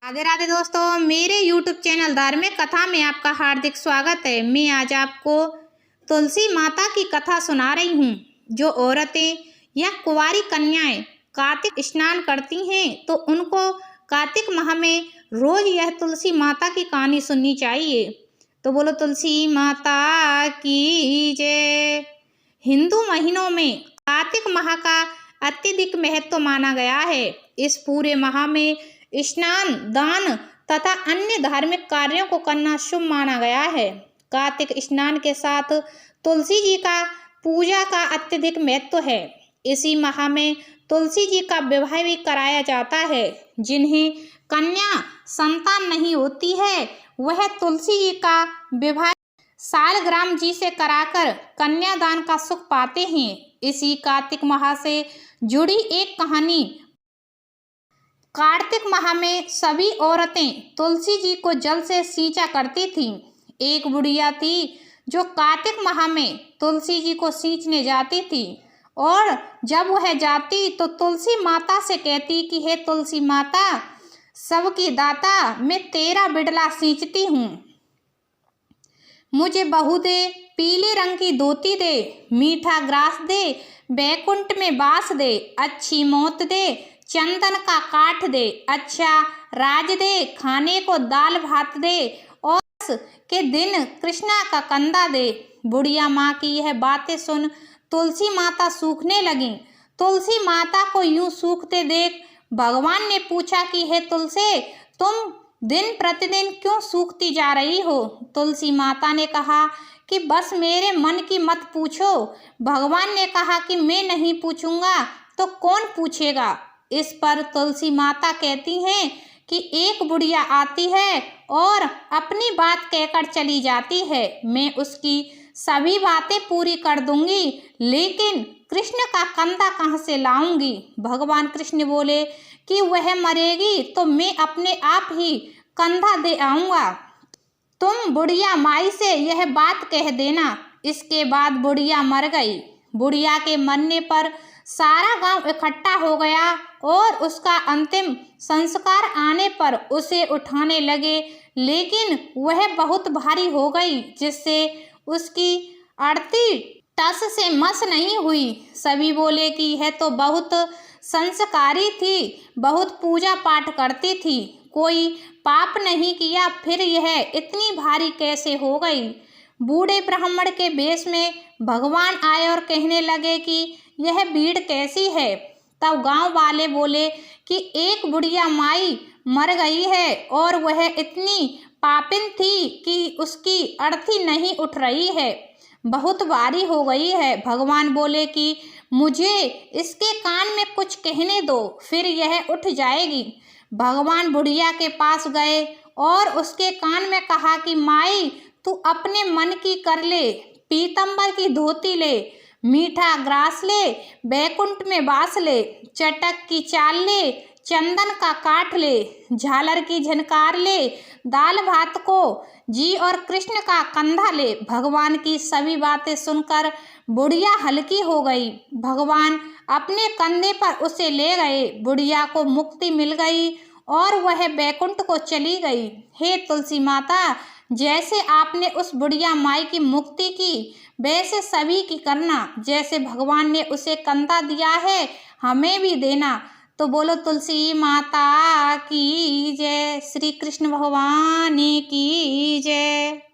राधे राधे दोस्तों, मेरे YouTube channel धार्मिक कथा में आपका हार्दिक स्वागत है। मैं आज आपको तुलसी माता की कथा सुना रही हूँ। जो औरतें या कुंवारी कन्याएं कार्तिक स्नान करती हैं तो उनको कार्तिक माह में रोज यह तुलसी माता की कहानी सुननी चाहिए। तो बोलो तुलसी माता की जय। हिंदू महीनों में कार्तिक माह का अत्यधिक महत्व माना गया है। इस पूरे माह में स्नान, दान तथा अन्य धार्मिक कार्यों को करना शुभ माना गया है। कार्तिक स्नान के साथ तुलसी जी का पूजा का अत्यधिक महत्व है। इसी माह में तुलसी जी का विवाह भी कराया जाता है। जिन्हें कन्या संतान नहीं होती है वह तुलसी जी का विवाह सालग्राम जी से कराकर कन्यादान का सुख पाते हैं। इसी कार्तिक माह से जुड़ी एक कहानी। कार्तिक माह में सभी औरतें तुलसी जी को जल से सींचा करती थीं। एक बुढ़िया थी जो कार्तिक माह में तुलसी जी को सींचने जाती थी और जब वह जाती तो तुलसी माता से कहती कि हे तुलसी माता, सबकी दाता, मैं तेरा बिडला सींचती हूँ, मुझे बहू दे, पीले रंग की धोती दे, मीठा ग्रास दे, बैकुंठ में बास दे, अच्छी मौत दे, चंदन का काठ दे, अच्छा राज दे, खाने को दाल भात दे और के दिन कृष्णा का कंधा दे। बुढ़िया माँ की यह बातें सुन तुलसी माता सूखने लगी। तुलसी माता को यूं सूखते देख भगवान ने पूछा कि हे तुलसी, तुम दिन प्रतिदिन क्यों सूखती जा रही हो? तुलसी माता ने कहा कि बस मेरे मन की मत पूछो। भगवान ने कहा कि मैं नहीं पूछूंगा तो कौन पूछेगा? इस पर तुलसी माता कहती हैं कि एक बुढ़िया आती है और अपनी बात कहकर चली जाती है। मैं उसकी सभी बातें पूरी कर दूंगी, लेकिन कृष्ण का कंधा कहाँ से लाऊंगी? भगवान कृष्ण बोले कि वह मरेगी तो मैं अपने आप ही कंधा दे आऊँगा। तुम बुढ़िया माई से यह बात कह देना। इसके बाद बुढ़िया मर गई। बुढ़िया के मरने पर सारा गांव इकट्ठा हो गया और उसका अंतिम संस्कार आने पर उसे उठाने लगे, लेकिन वह बहुत भारी हो गई जिससे उसकी अर्थी टस से मस नहीं हुई। सभी बोले कि यह तो बहुत संस्कारी थी, बहुत पूजा पाठ करती थी, कोई पाप नहीं किया, फिर यह इतनी भारी कैसे हो गई? बूढ़े ब्राह्मण के वेश में भगवान आए और कहने लगे कि यह भीड़ कैसी है? तब गांव वाले बोले कि एक बुढ़िया माई मर गई है और वह इतनी पापिन थी कि उसकी अर्थी नहीं उठ रही है, बहुत भारी हो गई है। भगवान बोले कि मुझे इसके कान में कुछ कहने दो, फिर यह उठ जाएगी। भगवान बुढ़िया के पास गए और उसके कान में कहा कि माई, तू अपने मन की कर ले, पीतंबर की धोती ले, मीठा ग्रास ले, बैकुंठ में बास ले, चटक की चाल ले, चंदन का काठ ले, झालर की झनकार ले, दाल भात को जी और कृष्ण का कंधा ले। भगवान की सभी बातें सुनकर बुढ़िया हल्की हो गई। भगवान अपने कंधे पर उसे ले गए। बुढ़िया को मुक्ति मिल गई और वह बैकुंठ को चली गई। हे तुलसी माता, जैसे आपने उस बुढ़िया माई की मुक्ति की वैसे सभी की करना। जैसे भगवान ने उसे कंधा दिया है हमें भी देना। तो बोलो तुलसी माता की जय। श्री कृष्ण भगवान की